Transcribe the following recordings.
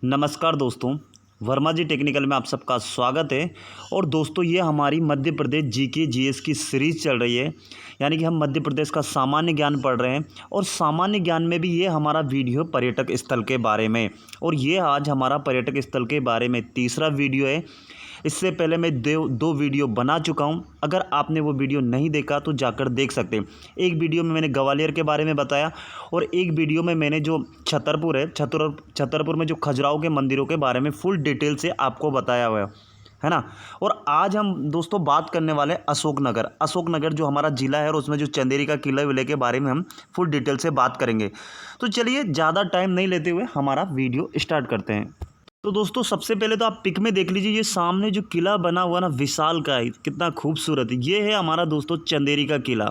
नमस्कार दोस्तों, वर्मा जी टेक्निकल में आप सबका स्वागत है। और दोस्तों ये हमारी मध्य प्रदेश जीके जीएस की सीरीज़ चल रही है, यानी कि हम मध्य प्रदेश का सामान्य ज्ञान पढ़ रहे हैं। और सामान्य ज्ञान में भी ये हमारा वीडियो पर्यटक स्थल के बारे में, और ये आज हमारा पर्यटक स्थल के बारे में तीसरा वीडियो है। इससे पहले मैं दो वीडियो बना चुका हूँ। अगर आपने वो वीडियो नहीं देखा तो जाकर देख सकते हैं। एक वीडियो में मैंने ग्वालियर के बारे में बताया, और एक वीडियो में मैंने जो छतरपुर है, छतरपुर में जो खजुराहो के मंदिरों के बारे में फुल डिटेल से आपको बताया हुआ है ना। और आज हम दोस्तों बात करने वाले हैं अशोकनगर जो हमारा ज़िला है, और उसमें जो चंदेरी का किला विले के बारे में हम फुल डिटेल से बात करेंगे। तो चलिए ज़्यादा टाइम नहीं लेते हुए हमारा वीडियो स्टार्ट करते हैं। तो दोस्तों सबसे पहले तो आप पिक में देख लीजिए, ये सामने जो किला बना हुआ ना विशाल का है, कितना खूबसूरत है। ये है हमारा दोस्तों चंदेरी का किला,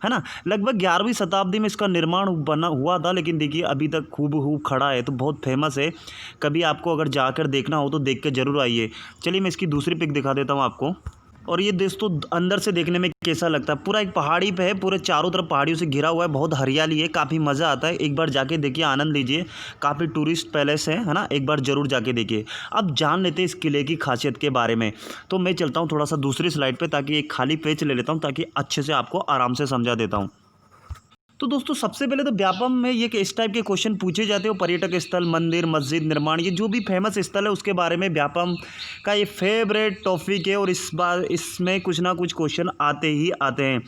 है ना। लगभग 11वीं शताब्दी में इसका निर्माण बना हुआ था, लेकिन देखिए अभी तक खूब खड़ा है, तो बहुत फेमस है। कभी आपको अगर जाकर देखना हो तो देख के ज़रूर आइए। चलिए मैं इसकी दूसरी पिक दिखा देता हूँ आपको। और ये दोस्तों अंदर से देखने में कैसा लगता है, पूरा एक पहाड़ी पे है, पूरे चारों तरफ पहाड़ियों से घिरा हुआ है, बहुत हरियाली है, काफ़ी मज़ा आता है। एक बार जाके देखिए, आनंद लीजिए। काफ़ी टूरिस्ट पैलेस है ना, एक बार ज़रूर जाके देखिए। अब जान लेते हैं इस किले की खासियत के बारे में। तो मैं चलता हूँ थोड़ा सा दूसरी स्लाइड पे, ताकि एक खाली पेज ले लेता हूँ, ताकि अच्छे से आपको आराम से समझा देता हूँ। तो दोस्तों सबसे पहले तो व्यापम में ये कि इस टाइप के क्वेश्चन पूछे जाते हो, पर्यटक स्थल, मंदिर, मस्जिद निर्माण, ये जो भी फेमस स्थल है उसके बारे में व्यापम का ये फेवरेट टॉपिक है। और इस बार इसमें कुछ ना कुछ क्वेश्चन आते ही आते हैं।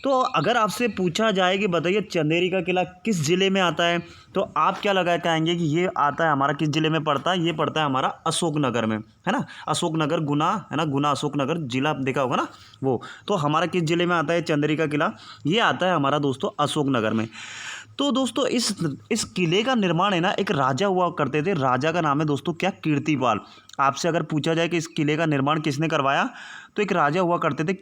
तो अगर आपसे पूछा जाए कि बताइए चंदेरी का किला किस ज़िले में आता है, तो आप क्या लगा कहेंगे कि ये आता है हमारा किस ज़िले में पड़ता है? ये पड़ता है हमारा अशोकनगर में, है ना। अशोकनगर गुना है ना, गुना अशोकनगर जिला देखा होगा ना वो। तो हमारा किस ज़िले में आता है चंदेरी का किला? ये आता है हमारा दोस्तों अशोकनगर में। तो दोस्तों इस किले का निर्माण है ना, एक राजा हुआ करते थे। राजा का नाम है दोस्तों क्या? कीर्तिपाल। आपसे अगर पूछा जाए कि इस किले का निर्माण किसने करवाया, तो एक राजा हुआ करते थे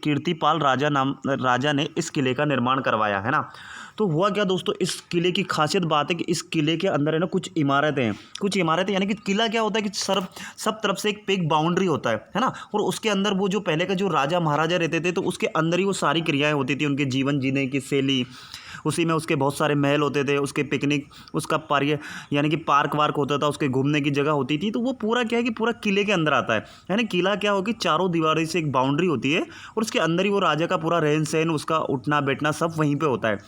कीर्तिपाल राजा ने इस किले का निर्माण करवाया, है ना। तो हुआ क्या दोस्तों, इस किले की खासियत बात है कि इस किले के अंदर है ना कुछ इमारतें यानी कि किला क्या होता है कि सब तरफ से एक पेग बाउंड्री होता है ना। और उसके अंदर वो जो पहले का जो राजा महाराजा रहते थे, तो उसके अंदर ही वो सारी क्रियाएं होती थी, उनके जीवन जीने की शैली। उसी में उसके बहुत सारे महल होते थे, उसके पिकनिक, उसका पार्क यानी कि पार्क वार्क होता था, उसके घूमने की जगह होती थी। तो वो पूरा क्या है कि पूरा किले के अंदर आता है। यानी किला क्या हो कि चारों दीवारों से एक बाउंड्री होती है, और उसके अंदर ही वो राजा का पूरा रहन सहन, उसका उठना बैठना सब वहीं पे होता है।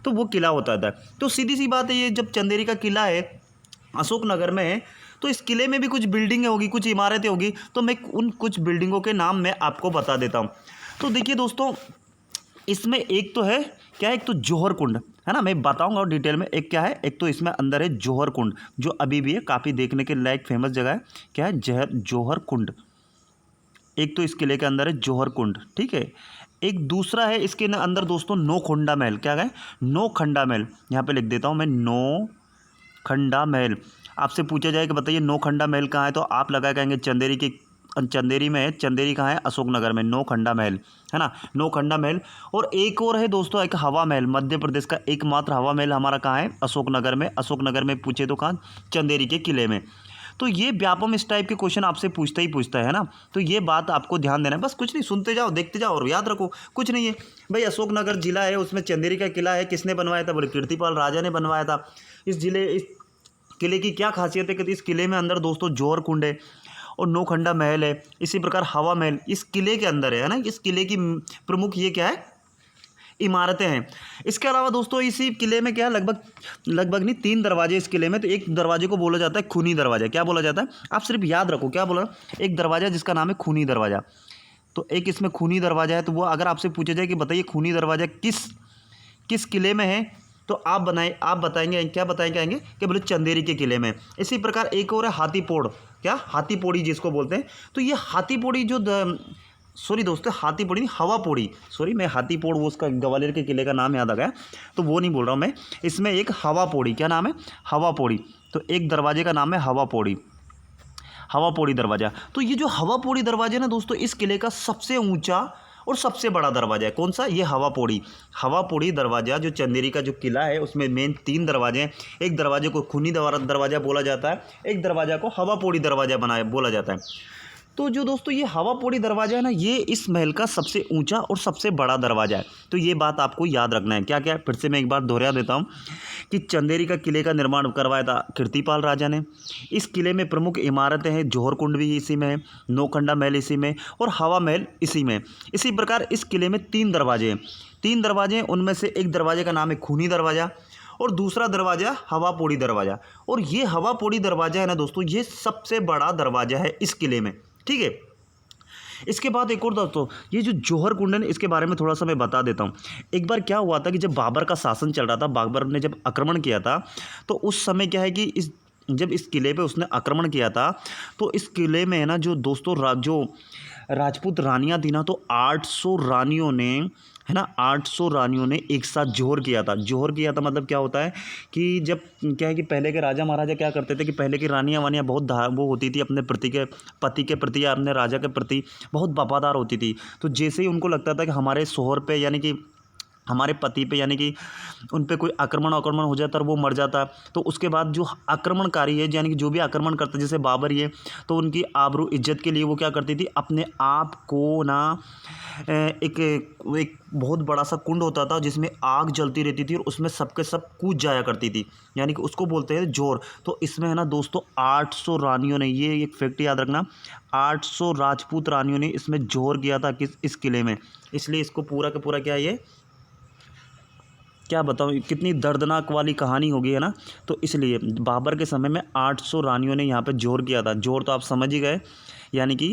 तो वो किला होता था। तो सीधी सी बात है, ये जब चंदेरी का किला है अशोकनगर में है, तो इस किले में भी कुछ बिल्डिंगें होगी, कुछ इमारतें होगी। तो मैं उन कुछ बिल्डिंगों के नाम मैं आपको बता देता हूँ। तो देखिए दोस्तों, इसमें एक तो है क्या है, एक तो जौहर कुंड है ना, मैं बताऊंगा और डिटेल में। एक क्या है, एक तो इसमें अंदर है जौहर कुंड, जो अभी भी है, काफ़ी देखने के लायक फेमस जगह है। क्या है? जौहर कुंड। एक तो इस किले के अंदर है जौहर कुंड, ठीक है। एक दूसरा है इसके अंदर दोस्तों नौखंडा महल। क्या है? नौखंडा महल। यहाँ पे लिख देता हूँ मैं, नौखंडा महल। आपसे पूछा जाए कि बताइए नौखंडा महल कहाँ है, तो आप लगा कहेंगे चंदेरी में है। चंदेरी कहाँ है? अशोकनगर में, नौखंडा महल, है ना, नौखंडा महल। और एक और है दोस्तों, एक हवा महल। मध्य प्रदेश का एकमात्र हवा महल हमारा कहाँ है? अशोकनगर में। अशोकनगर में पूछे तो कहाँ? चंदेरी के किले में। तो ये व्यापम इस टाइप के क्वेश्चन आपसे पूछता है ना। तो ये बात आपको ध्यान देना है, बस कुछ नहीं, सुनते जाओ, देखते जाओ, और याद रखो कुछ नहीं है भाई। अशोकनगर जिला है, उसमें चंदेरी का किला है। किसने बनवाया था? बोले कीर्तिपाल राजा ने बनवाया था। इस किले की क्या खासियत है कि इस किले में अंदर दोस्तों जौहर कुंड है, और नौखंडा महल है। इसी प्रकार हवा महल इस किले के अंदर है ना। इस किले की प्रमुख ये क्या है? इमारतें हैं। इसके अलावा दोस्तों इसी किले में क्या है, लगभग नहीं, 3 दरवाजे इस किले में। तो एक दरवाजे को बोला जाता है खूनी दरवाजा। क्या बोला जाता है? आप सिर्फ याद रखो, क्या बोला? एक दरवाजा जिसका नाम है खूनी दरवाजा। तो एक इसमें खूनी दरवाजा है। तो वो अगर आपसे पूछा जाए कि बताइए खूनी दरवाजा किस किले में है, तो आप बताएंगे क्या बताएंगे कि बोले चंदेरी के किले में। इसी प्रकार एक और है हाथीपोड़। क्या? हाथीपोड़ी जिसको बोलते हैं। तो ये हाथीपोड़ी सॉरी दोस्तों, हाथीपोड़ी नहीं, हवा पोड़ी। सॉरी, मैं हाथीपोड़ वो उसका ग्वालियर के किले का नाम याद आ गया, तो वो नहीं बोल रहा हूँ मैं। इसमें एक हवा पोड़ी, क्या नाम है? हवा पोड़ी। तो एक दरवाजे का नाम है हवा पोड़ी दरवाज़ा। तो ये जो हवा पोड़ी दरवाजा ना दोस्तों, इस किले का सबसे ऊंचा और सबसे बड़ा दरवाजा है। कौन सा? ये हवा पोड़ी दरवाज़ा। जो चंदेरी का जो किला है उसमें मेन 3 दरवाजे हैं। एक दरवाजे को खूनी दरवाज़ा बोला जाता है, एक दरवाज़ा को हवा पोड़ी दरवाज़ा बोला जाता है। तो जो दोस्तों ये हवा पौड़ी दरवाज़ा है ना, ये इस महल का सबसे ऊंचा और सबसे बड़ा दरवाज़ा है। तो ये बात आपको याद रखना है। क्या क्या है, फिर से मैं एक बार दोहरा देता हूँ कि चंदेरी का किले का निर्माण करवाया था कीर्तिपाल राजा ने। इस किले में प्रमुख इमारतें हैं, जौहर कुंड भी इसी में है, नौखंडा महल इसी में, और हवा महल इसी में। इसी प्रकार इस किले में 3 दरवाजे हैं। 3 दरवाजे हैं, उनमें से एक दरवाजे का नाम है खूनी दरवाज़ा और दूसरा दरवाज़ा हवा पौड़ी दरवाज़ा। और ये हवा पौड़ी दरवाज़ा है ना दोस्तों, ये सबसे बड़ा दरवाज़ा है इस किले में। ठीक है, इसके बाद एक और दोस्तों, ये जो जौहर कुंड है इसके बारे में थोड़ा सा मैं बता देता हूँ। एक बार क्या हुआ था कि जब बाबर का शासन चल रहा था, बाबर ने जब आक्रमण किया था, तो उस समय क्या है कि जब इस किले पे उसने आक्रमण किया था, तो इस किले में है ना जो दोस्तों जो राजपूत रानियां थी ना, तो 800 रानियों ने, है ना, 800 रानियों ने एक साथ जोहर किया था। जोहर किया था मतलब क्या होता है कि जब क्या है कि पहले के राजा महाराजा क्या करते थे कि पहले की रानियां वानियां बहुत वो होती थी, अपने पति के प्रति या अपने राजा के प्रति बहुत वफादार होती थी। तो जैसे ही उनको लगता था कि हमारे शोहर पे यानी कि हमारे पति पे यानी कि उन पे कोई आक्रमण हो जाता और वो मर जाता, तो उसके बाद जो आक्रमणकारी है यानी कि जो भी आक्रमण करता, जैसे बाबर ये, तो उनकी आबरू इज्जत के लिए वो क्या करती थी, अपने आप को ना एक बहुत बड़ा सा कुंड होता था जिसमें आग जलती रहती थी और उसमें सबके सब कूद जाया करती थी, यानी कि उसको बोलते हैं जोर। तो इसमें है ना दोस्तों 800 रानियों ने, ये एक फैक्ट याद रखना, 800 राजपूत रानियों ने इसमें जोर किया था इस किले में। इसलिए इसको पूरा का पूरा क्या ये क्या बताऊँ, कितनी दर्दनाक वाली कहानी होगी, है ना। तो इसलिए बाबर के समय में 800 रानियों ने यहाँ पे जोर किया था। जोर तो आप समझ ही गए, यानी कि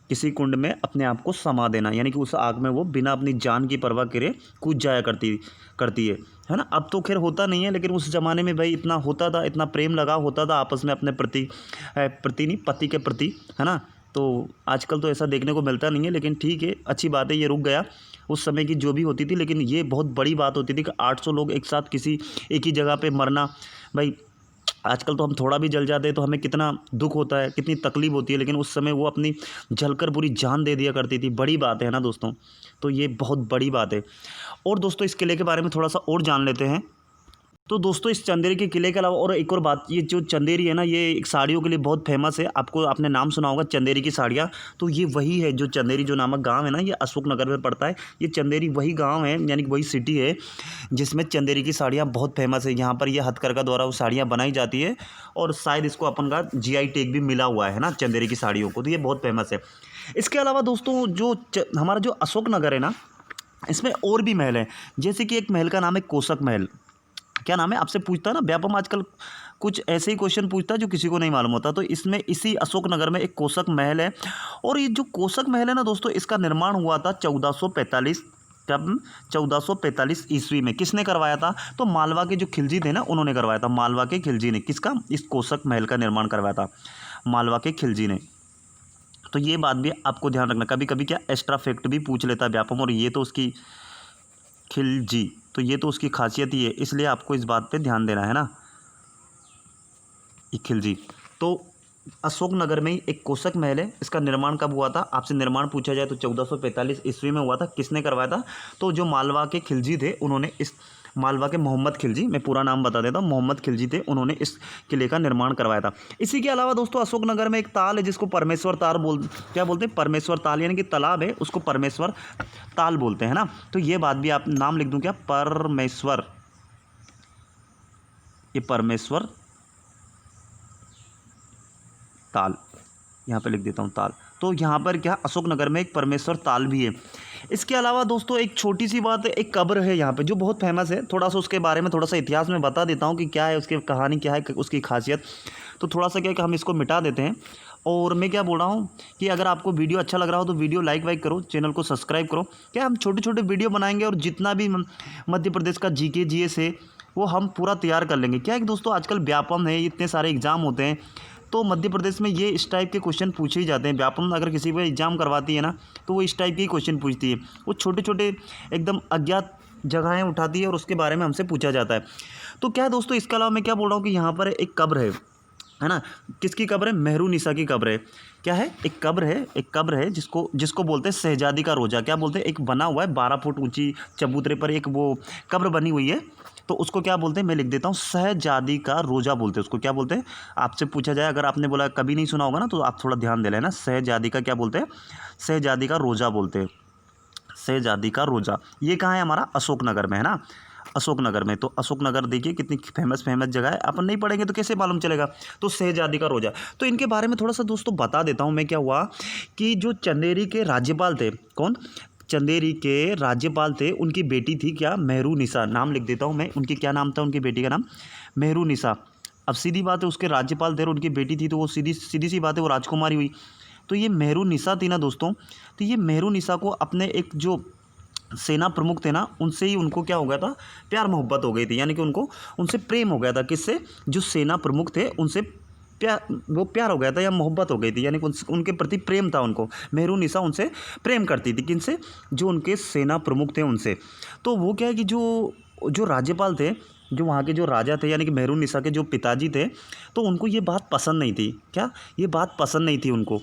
किसी कुंड में अपने आप को समा देना, यानी कि उस आग में वो बिना अपनी जान की परवाह करे कूद जाया करती है ना। अब तो खैर होता नहीं है, लेकिन उस ज़माने में भाई इतना होता था, इतना प्रेम लगाव होता था आपस में अपने पति के प्रति, है ना। तो आजकल तो ऐसा देखने को मिलता नहीं है, लेकिन ठीक है, अच्छी बात है, ये रुक गया। उस समय की जो भी होती थी, लेकिन ये बहुत बड़ी बात होती थी कि 800 लोग एक साथ किसी एक ही जगह पे मरना। भाई आजकल तो हम थोड़ा भी जल जाते हैं तो हमें कितना दुख होता है, कितनी तकलीफ होती है, लेकिन उस समय वो अपनी जलकर पूरी जान दे दिया करती थी। बड़ी बात है ना दोस्तों, तो ये बहुत बड़ी बात है। और दोस्तों इस किले के बारे में थोड़ा सा और जान लेते हैं। तो दोस्तों इस चंदेरी के किले के अलावा और एक और बात, ये जो चंदेरी है ना, ये एक साड़ियों के लिए बहुत फेमस है। आपने नाम सुना होगा चंदेरी की साड़ियाँ। तो ये वही है, जो चंदेरी जो नामक गांव है ना, ये अशोकनगर में पड़ता है। ये चंदेरी वही गांव है, यानी कि वही सिटी है जिसमें चंदेरी की साड़ियाँ बहुत फेमस है। यहाँ पर ये हथकरघा द्वारा वो साड़ियाँ बनाई जाती है और शायद इसको अपन का GI टैग भी मिला हुआ है ना चंदेरी की साड़ियों को। तो ये बहुत फेमस है। इसके अलावा दोस्तों जो हमारा जो अशोकनगर है ना, इसमें और भी महल हैं। जैसे कि एक महल का नाम है कोसक महल। क्या नाम है, आपसे पूछता है ना व्यापम आजकल कुछ ऐसे ही क्वेश्चन पूछता है जो किसी को नहीं मालूम होता। तो इसमें इसी अशोकनगर में एक कोसक महल है। और ये जो कोसक महल है ना दोस्तों, इसका निर्माण हुआ था 1445, कब, 1445 ईस्वी में। किसने करवाया था, तो मालवा के जो खिलजी थे ना, उन्होंने करवाया था। मालवा के खिलजी ने किसका, इस कोसक महल का निर्माण करवाया था, मालवा के खिलजी ने। तो ये बात भी आपको ध्यान रखना, कभी कभी क्या एक्स्ट्रा फैक्ट भी पूछ लेता है व्यापम, और ये तो उसकी खिलजी, तो ये तो उसकी खासियत ही है, इसलिए आपको इस बात पे ध्यान देना है ना। ये खिलजी, तो अशोकनगर में ही एक कोसक महल है। इसका निर्माण कब हुआ था, आपसे निर्माण पूछा जाए तो 1445 ईस्वी में हुआ था। किसने करवाया था, तो जो मालवा के खिलजी थे उन्होंने, इस मालवा के मोहम्मद खिलजी, मैं पूरा नाम बता देता हूँ, मोहम्मद खिलजी थे, उन्होंने इस किले का निर्माण करवाया था। इसी के अलावा दोस्तों अशोकनगर में एक ताल है जिसको परमेश्वर ताल क्या बोलते हैं, परमेश्वर ताल, यानी कि तालाब है, उसको परमेश्वर ताल बोलते हैं ना। तो ये बात भी आप नाम लिख दूँ क्या, परमेश्वर, ये परमेश्वर ताल, यहाँ पे लिख देता हूँ ताल। तो यहाँ पर क्या, अशोकनगर में एक परमेश्वर ताल भी है। इसके अलावा दोस्तों एक छोटी सी बात है, एक कब्र है यहाँ पे जो बहुत फेमस है। थोड़ा सा उसके बारे में थोड़ा सा इतिहास में बता देता हूँ कि क्या है उसकी कहानी, क्या है उसकी खासियत। तो थोड़ा सा क्या है कि हम इसको मिटा देते हैं। और मैं क्या बोल रहा हूँ कि अगर आपको वीडियो अच्छा लग रहा हो तो वीडियो लाइक वाइक करो, चैनल को सब्सक्राइब करो। क्या हम छोटे छोटे वीडियो बनाएंगे और जितना भी मध्य प्रदेश का GK GS है वो हम पूरा तैयार कर लेंगे। क्या है कि दोस्तों आजकल व्यापम है, इतने सारे एग्ज़ाम होते हैं, तो मध्य प्रदेश में ये इस टाइप के क्वेश्चन पूछे ही जाते हैं। व्यापम अगर किसी को एग्ज़ाम करवाती है ना, तो वो इस टाइप के क्वेश्चन पूछती है। वो छोटे छोटे एकदम अज्ञात जगहें उठाती है और उसके बारे में हमसे पूछा जाता है। तो क्या है दोस्तों, इसके अलावा मैं क्या बोल रहा हूँ कि यहाँ पर एक कब्र है ना। किसकी कब्र है, मेहरुनिसा की कब्र है। क्या है, एक कब्र है जिसको बोलते हैं शहजादी का रोजा। क्या बोलते हैं, एक बना हुआ है 12 फुट ऊंची चबूतरे पर एक वो कब्र बनी हुई है। तो उसको क्या बोलते हैं, मैं लिख देता हूँ, शहजादी का रोज़ा बोलते हैं उसको। क्या बोलते हैं, आपसे पूछा जाए, अगर आपने बोला कभी नहीं सुना होगा ना तो आप थोड़ा ध्यान दे लेना। शहजादी का क्या बोलते हैं, शहजादी का रोज़ा बोलते हैं, शहजादी का रोज़ा। ये कहाँ है, हमारा अशोकनगर में है ना, अशोकनगर में। तो अशोकनगर देखिए कितनी फेमस जगह है, अपन नहीं पढ़ेंगे तो कैसे मालूम चलेगा। तो शहजादी का रोज़ा, तो इनके बारे में थोड़ा सा दोस्तों बता देता हूँ मैं। क्या हुआ कि जो चंदेरी के राज्यपाल थे, कौन, चंदेरी के राज्यपाल थे, उनकी बेटी थी क्या, मेहरुनिसा, नाम लिख देता हूँ मैं, उनकी क्या नाम था, उनकी बेटी का नाम मेहरुनिसा। अब सीधी बात है, उसके राज्यपाल थे और उनकी बेटी थी, तो वो सीधी सीधी सी बात है वो राजकुमारी हुई। तो ये मेहरुनिसा थी ना दोस्तों, तो ये मेहरुनिसा को अपने एक जो सेना प्रमुख थे ना, उनसे ही उनको क्या हो गया था, प्यार मोहब्बत हो गई थी, यानी कि उनको उनसे प्रेम हो गया था। किससे, जो सेना प्रमुख थे उनसे प्यार हो गया था या मोहब्बत हो गई थी, यानी कि उनके प्रति प्रेम था उनको। मेहरुनिसा उनसे प्रेम करती थी, किनसे, जो उनके सेना प्रमुख थे उनसे। तो वो क्या है कि जो जो राज्यपाल थे, जो वहाँ के जो राजा थे, यानी कि मेहरुनिसा के जो पिताजी थे, तो उनको ये बात पसंद नहीं थी। क्या, ये बात पसंद नहीं थी उनको।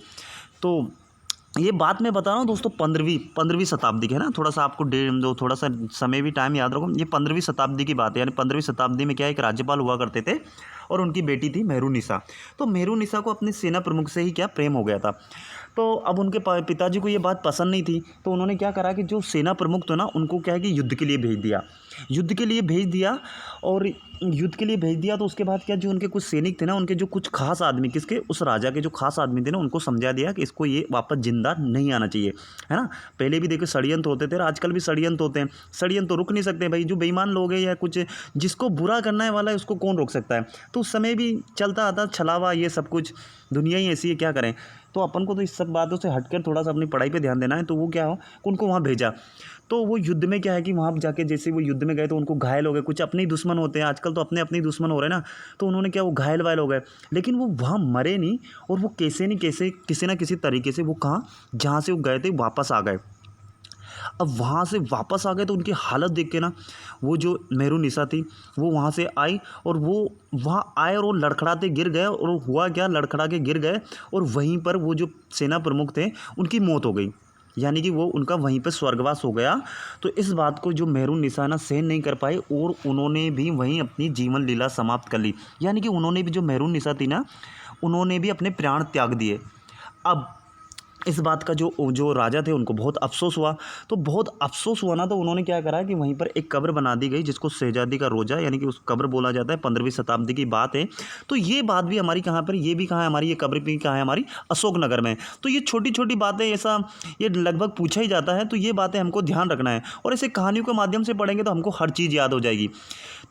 तो ये बात मैं बता रहा हूँ दोस्तों 15वीं शताब्दी की है ना, थोड़ा सा आपको थोड़ा सा समय भी टाइम याद रखो। ये 15वीं शताब्दी की बात है, यानी 15वीं शताब्दी में क्या, एक राज्यपाल हुआ करते थे और उनकी बेटी थी मेहरुनिसा। तो मेहरुनिसा को अपने सेना प्रमुख से ही क्या प्रेम हो गया था। तो अब उनके पिताजी को ये बात पसंद नहीं थी, तो उन्होंने क्या करा कि जो सेना प्रमुख थे ना, उनको क्या है कि युद्ध के लिए भेज दिया, युद्ध के लिए भेज दिया। और युद्ध के लिए भेज दिया तो उसके बाद क्या, जो उनके कुछ सैनिक थे ना, उनके जो कुछ खास आदमी, किसके, उस राजा के जो खास आदमी थे ना, उनको समझा दिया कि इसको ये वापस जिंदा नहीं आना चाहिए, है ना। पहले भी देखो षड्यंत्र होते थे, आजकल भी षड्यंत्र होते हैं। षड्यंत्र तो रुक नहीं सकते भाई, जो बेईमान लोग हैं या कुछ जिसको बुरा करना है वाला है, उसको कौन रोक सकता है। तो उस समय भी चलता आता छलावा, ये सब कुछ, दुनिया ही ऐसी है, क्या करें। तो अपन को तो इस सब बातों से हटकर थोड़ा सा अपनी पढ़ाई पे ध्यान देना है। तो वो क्या हो, उनको वहाँ भेजा। तो वो युद्ध में क्या है कि वहाँ जाके जैसे वो युद्ध में गए तो उनको घायल हो गए, कुछ अपने ही दुश्मन होते हैं आजकल, तो अपने अपने दुश्मन हो रहे हैं ना। तो उन्होंने क्या, वो घायल वायल हो गए, लेकिन वो वहाँ मरे नहीं। और वो कैसे नहीं कैसे, किसी ना किसी तरीके से वो कहाँ, जहाँ से वो गए थे वापस आ गए। अब वहाँ से वापस आ गए तो उनकी हालत देख के ना, वो जो मेहरुनिसा थी वो वहाँ से आई, और वो वहाँ आए और वो लड़खड़ाते गिर गए। और हुआ क्या, लड़खड़ा के गिर गए, और वहीं पर वो जो सेना प्रमुख थे उनकी मौत हो गई, यानी कि वो उनका वहीं पे स्वर्गवास हो गया। तो इस बात को जो मेहरुनिसा ना सहन नहीं कर पाई, और उन्होंने भी वहीं अपनी जीवन लीला समाप्त कर ली। यानी कि उन्होंने भी, जो मेहरुनिसा थी ना, उन्होंने भी अपने प्राण त्याग दिए। अब इस बात का जो जो राजा थे उनको बहुत अफसोस हुआ। तो बहुत अफसोस हुआ ना, तो उन्होंने क्या करा कि वहीं पर एक कब्र बना दी गई, जिसको शहजादी का रोज़ा, यानी कि उस कब्र बोला जाता है। 15वीं शताब्दी की बात है। तो ये बात भी हमारी कहाँ पर, ये भी कहाँ है हमारी, ये कब्र भी कहाँ है हमारी, अशोकनगर में। तो ये छोटी छोटी बातें, ऐसा ये लगभग पूछा ही जाता है, तो ये बातें हमको ध्यान रखना है। और ऐसे कहानियों के माध्यम से पढ़ेंगे तो हमको हर चीज़ याद हो जाएगी।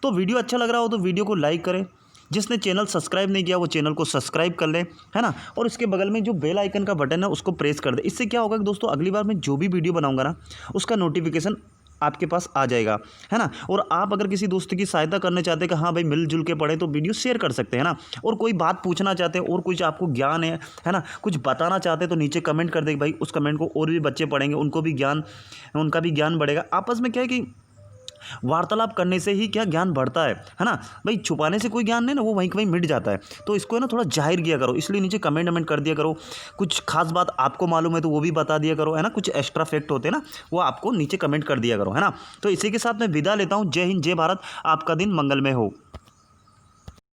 तो वीडियो अच्छा लग रहा हो तो वीडियो को लाइक करें, जिसने चैनल सब्सक्राइब नहीं किया वो चैनल को सब्सक्राइब कर ले, है ना। और इसके बगल में जो बेल आइकन का बटन है उसको प्रेस कर दे। इससे क्या होगा कि दोस्तों, अगली बार मैं जो भी वीडियो बनाऊंगा ना, उसका नोटिफिकेशन आपके पास आ जाएगा, है ना। और आप अगर किसी दोस्त की सहायता करना चाहते हैं कि हाँ भाई मिलजुल के पढ़े, तो वीडियो शेयर कर सकते हैं ना। और कोई बात पूछना चाहते हैं और कुछ आपको ज्ञान है ना, कुछ बताना चाहते हैं, तो नीचे कमेंट कर दे भाई। उस कमेंट को और भी बच्चे पढ़ेंगे, उनको भी ज्ञान, उनका भी ज्ञान बढ़ेगा। आपस में क्या है कि वार्तालाप करने से ही क्या ज्ञान बढ़ता है ना भाई। छुपाने से कोई ज्ञान नहीं ना, वो वहीं वहीं मिट जाता है। तो इसको है ना थोड़ा जाहिर किया करो, इसलिए नीचे कमेंट कर दिया करो। कुछ खास बात आपको मालूम है तो वो भी बता दिया करो, है ना। कुछ एक्स्ट्रा फैक्ट होते हैं ना, वो आपको नीचे कमेंट कर दिया करो, है ना। तो इसी के साथ मैं विदा लेता हूँ। जय हिंद, जय भारत, आपका दिन मंगलमय हो।